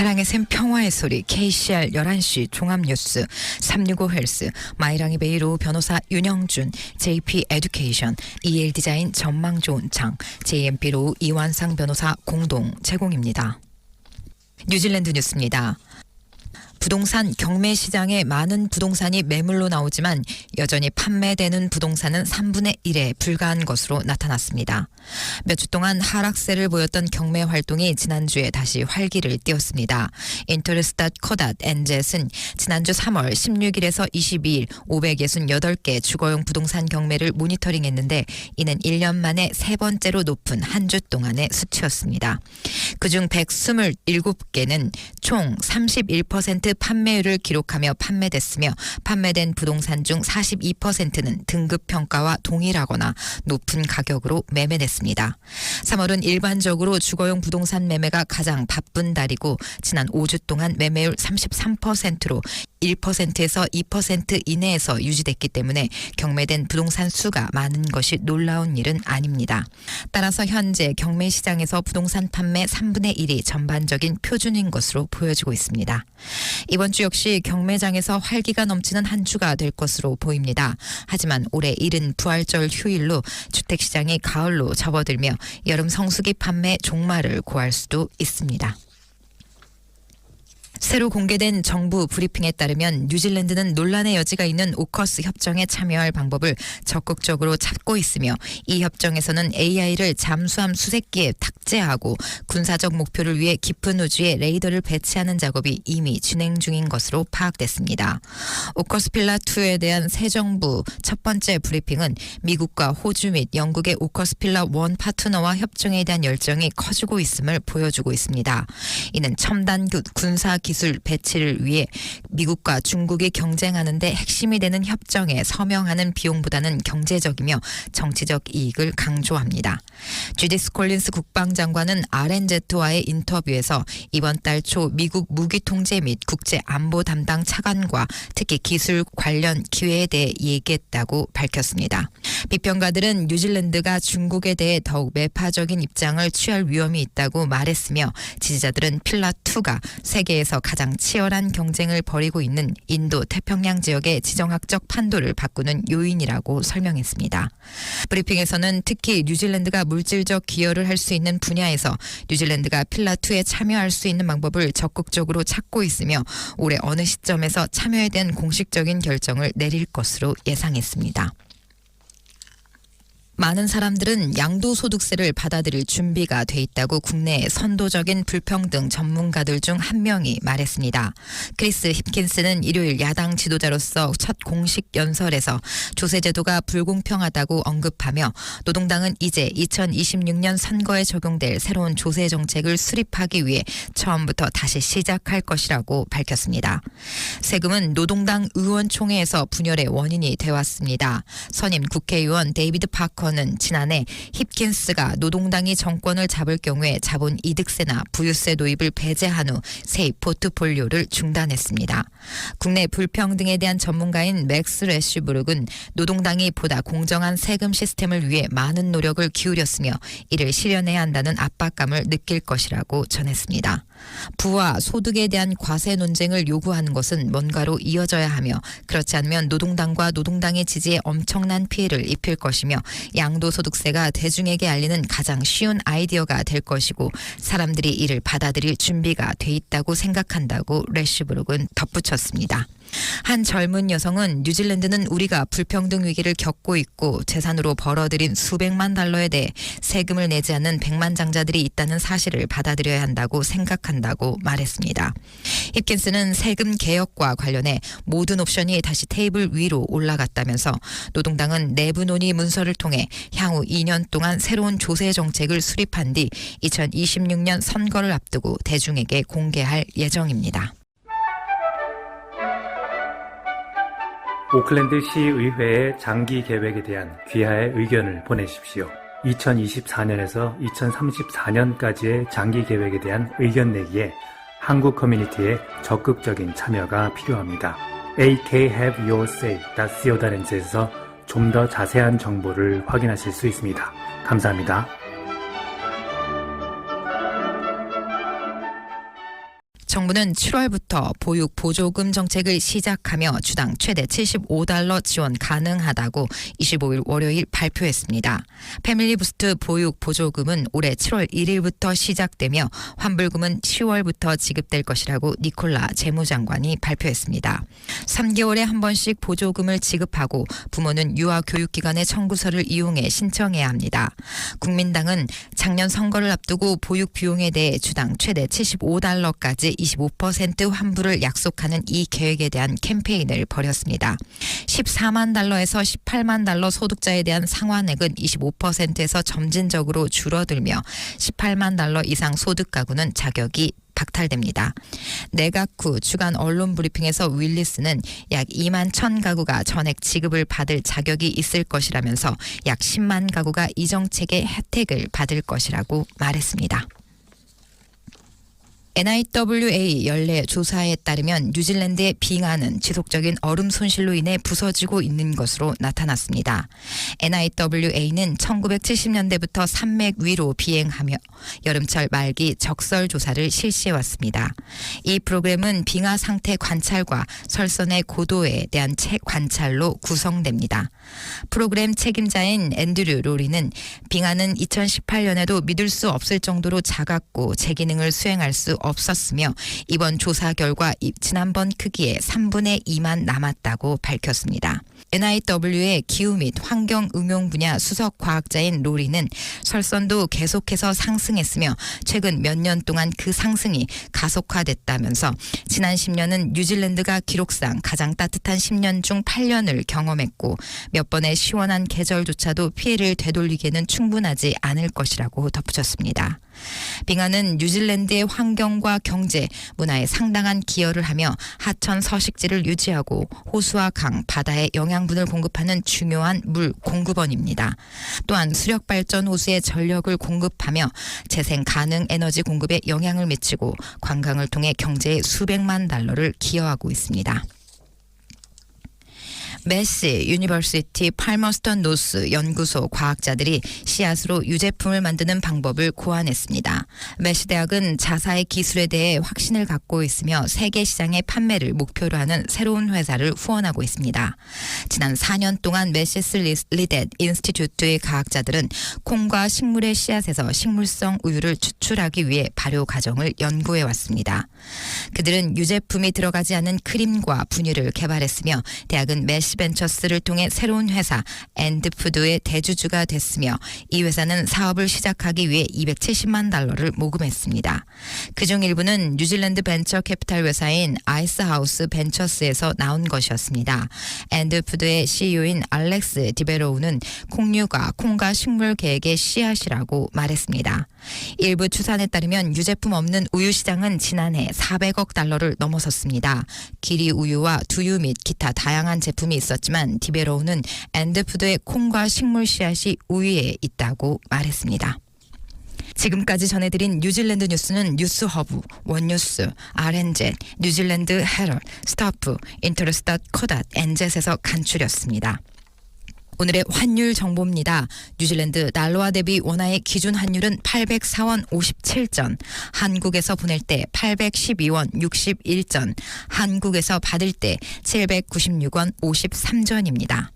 사랑의 샘 평화의 소리 KCR 11시 종합뉴스 365 헬스 마이랑이 베이로 변호사 윤영준 JP 에듀케이션 EL 디자인 전망 좋은 창 JMP로 이완상 변호사 공동 제공입니다. 뉴질랜드 뉴스입니다. 부동산 경매 시장에 많은 부동산이 매물로 나오지만 여전히 판매되는 부동산은 3분의 1에 불과한 것으로 나타났습니다. 몇 주 동안 하락세를 보였던 경매 활동이 지난주에 다시 활기를 띄웠습니다. 인터레스트 코닷 엔젯은 지난주 3월 16일에서 22일 568개 주거용 부동산 경매를 모니터링했는데 이는 1년 만에 세 번째로 높은 한 주 동안의 수치였습니다. 그중 127개는 총 31% 판매율을 기록하며 판매됐으며 판매된 부동산 중 42%는 등급 평가와 동일하거나 높은 가격으로 매매됐습니다. 3월은 일반적으로 주거용 부동산 매매가 가장 바쁜 달이고 지난 5주 동안 매매율 33%로 1%에서 2% 이내에서 유지됐기 때문에 경매된 부동산 수가 많은 것이 놀라운 일은 아닙니다. 따라서 현재 경매 시장에서 부동산 판매 3분의 1이 전반적인 표준인 것으로 보여지고 있습니다. 이번 주 역시 경매장에서 활기가 넘치는 한 주가 될 것으로 보입니다. 하지만 올해 이른 부활절 휴일로 주택시장이 가을로 접어들며 여름 성수기 판매 종말을 고할 수도 있습니다. 새로 공개된 정부 브리핑에 따르면 뉴질랜드는 논란의 여지가 있는 오커스 협정에 참여할 방법을 적극적으로 찾고 있으며 이 협정에서는 AI를 잠수함 수색기에 탑재하고 군사적 목표를 위해 깊은 우주에 레이더를 배치하는 작업이 이미 진행 중인 것으로 파악됐습니다. 오커스 필라2에 대한 새 정부 첫 번째 브리핑은 미국과 호주 및 영국의 오커스 필라1 파트너와 협정에 대한 열정이 커지고 있음을 보여주고 있습니다. 이는 첨단 군사 기술 배치를 위해 미국과 중국이 경쟁하는 데 핵심이 되는 협정에 서명하는 비용보다는 경제적이며 정치적 이익을 강조합니다. 주디스 콜린스 국방장관은 RNZ와의 인터뷰에서 이번 달 초 미국 무기통제 및 국제안보 담당 차관과 특히 기술 관련 기회에 대해 얘기했다고 밝혔습니다. 비평가들은 뉴질랜드가 중국에 대해 더욱 매파적인 입장을 취할 위험이 있다고 말했으며 지지자들은 필라2가 세계에서 가장 치열한 경쟁을 벌이고 있는 인도 태평양 지역의 지정학적 판도를 바꾸는 요인이라고 설명했습니다. 브리핑에서는 특히 뉴질랜드가 물질적 기여를 할 수 있는 분야에서 뉴질랜드가 필라2에 참여할 수 있는 방법을 적극적으로 찾고 있으며 올해 어느 시점에서 참여에 대한 공식적인 결정을 내릴 것으로 예상했습니다. 많은 사람들은 양도소득세를 받아들일 준비가 돼 있다고 국내의 선도적인 불평등 전문가들 중 한 명이 말했습니다. 크리스 힙킨스는 일요일 야당 지도자로서 첫 공식 연설에서 조세제도가 불공평하다고 언급하며 노동당은 이제 2026년 선거에 적용될 새로운 조세 정책을 수립하기 위해 처음부터 다시 시작할 것이라고 밝혔습니다. 세금은 노동당 의원총회에서 분열의 원인이 되었습니다. 선임 국회의원 데이비드 파커 는 지난해 힙킨스가 노동당이 정권을 잡을 경우에 자본 이득세나 부유세 도입을 배제한 후 세입 포트폴리오를 중단했습니다. 국내 불평등에 대한 전문가인 맥스 레슈브룩은 노동당이 보다 공정한 세금 시스템을 위해 많은 노력을 기울였으며 이를 실현해야 한다는 압박감을 느낄 것이라고 전했습니다. 부와 소득에 대한 과세 논쟁을 요구하는 것은 뭔가로 이어져야 하며 그렇지 않으면 노동당과 노동당의 지지에 엄청난 피해를 입힐 것이며 양도소득세가 대중에게 알리는 가장 쉬운 아이디어가 될 것이고 사람들이 이를 받아들일 준비가 돼 있다고 생각한다고 레슈브룩은 덧붙였습니다. 한 젊은 여성은 뉴질랜드는 우리가 불평등 위기를 겪고 있고 재산으로 벌어들인 수백만 달러에 대해 세금을 내지 않는 백만장자들이 있다는 사실을 받아들여야 한다고 생각한다고 말했습니다. 힙킨스는 세금 개혁과 관련해 모든 옵션이 다시 테이블 위로 올라갔다면서 노동당은 내부 논의 문서를 통해 향후 2년 동안 새로운 조세 정책을 수립한 뒤 2026년 선거를 앞두고 대중에게 공개할 예정입니다. 오클랜드 시의회의 장기 계획에 대한 귀하의 의견을 보내십시오. 2024년에서 2034년까지의 장기 계획에 대한 의견 내기에 한국 커뮤니티의 적극적인 참여가 필요합니다. akhaveyourSay.co.nz에서 좀 더 자세한 정보를 확인하실 수 있습니다. 감사합니다. 정부는 7월부터 보육 보조금 정책을 시작하며 주당 최대 $75 지원 가능하다고 25일 월요일 발표했습니다. 패밀리 부스트 보육 보조금은 올해 7월 1일부터 시작되며 환불금은 10월부터 지급될 것이라고 니콜라 재무장관이 발표했습니다. 3개월에 한 번씩 보조금을 지급하고 부모는 유아교육기관의 청구서를 이용해 신청해야 합니다. 국민당은 작년 선거를 앞두고 보육 비용에 대해 주당 최대 $75까지 25% 환불을 약속하는 이 계획에 대한 캠페인을 벌였습니다. $14만 에서 $18만 소득자에 대한 상환액은 25%에서 점진적으로 줄어들며 $18만 이상 소득 가구는 자격이 박탈됩니다. 내각 후 주간 언론 브리핑에서 윌리스는 약 2만 1천 가구가 전액 지급을 받을 자격이 있을 것이라면서 약 10만 가구가 이 정책의 혜택을 받을 것이라고 말했습니다. NIWA 연례 조사에 따르면 뉴질랜드의 빙하는 지속적인 얼음 손실로 인해 부서지고 있는 것으로 나타났습니다. NIWA는 1970년대부터 산맥 위로 비행하며 여름철 말기 적설 조사를 실시해왔습니다. 이 프로그램은 빙하 상태 관찰과 설선의 고도에 대한 관찰로 구성됩니다. 프로그램 책임자인 앤드류 로리는 빙하는 2018년에도 믿을 수 없을 정도로 작았고 제 기능을 수행할 수 없었으며 이번 조사 결과 지난번 크기의 3분의 2만 남았다고 밝혔습니다. NIW의 기후 및 환경 응용 분야 수석 과학자인 로리는 설선도 계속해서 상승했으며 최근 몇 년 동안 그 상승이 가속화됐다면서 지난 10년은 뉴질랜드가 기록상 가장 따뜻한 10년 중 8년을 경험했고 몇 번의 시원한 계절조차도 피해를 되돌리기에는 충분하지 않을 것이라고 덧붙였습니다. 빙하는 뉴질랜드의 환경과 경제, 문화에 상당한 기여를 하며 하천 서식지를 유지하고 호수와 강, 바다에 영양분을 공급하는 중요한 물 공급원입니다. 또한 수력발전 호수에 전력을 공급하며 재생 가능 에너지 공급에 영향을 미치고 관광을 통해 경제에 수백만 달러를 기여하고 있습니다. 메시 유니버시티 팔머스턴 노스 연구소 과학자들이 씨앗으로 유제품을 만드는 방법을 고안했습니다. 메시 대학은 자사의 기술에 대해 확신을 갖고 있으며 세계 시장의 판매를 목표로 하는 새로운 회사를 후원하고 있습니다. 지난 4년 동안 매시스리댓 인스티튜트의 과학자들은 콩과 식물의 씨앗에서 식물성 우유를 추출하기 위해 발효 과정을 연구해 왔습니다. 그들은 유제품이 들어가지 않은 크림과 분유를 개발했으며 대학은 메시 벤처스를 통해 새로운 회사 엔드푸드의 대주주가 됐으며 이 회사는 사업을 시작하기 위해 $270만 모금했습니다. 그중 일부는 뉴질랜드 벤처 캐피탈 회사인 아이스하우스 벤처스에서 나온 것이었습니다. 엔드푸드의 CEO인 알렉스 디베로우는 콩류가 콩과 식물 계획의 씨앗이라고 말했습니다. 일부 추산에 따르면 유제품 없는 우유 시장은 지난해 $400억 넘어섰습니다. 기리 우유와 두유 및 기타 다양한 제품이 있었지만 디베로우는 엔드푸드의 콩과 식물 씨앗이 우위에 있다고 말했습니다. 지금까지 전해드린 뉴질랜드 뉴스는 뉴스허브, 원뉴스, RNZ, 뉴질랜드 헤럴드, 스타프, 인터스tat, 코닷, NZ에서 간추렸습니다. 오늘의 환율 정보입니다. 뉴질랜드 달러화 대비 원화의 기준 환율은 804원 57전, 한국에서 보낼 때 812원 61전, 한국에서 받을 때 796원 53전입니다.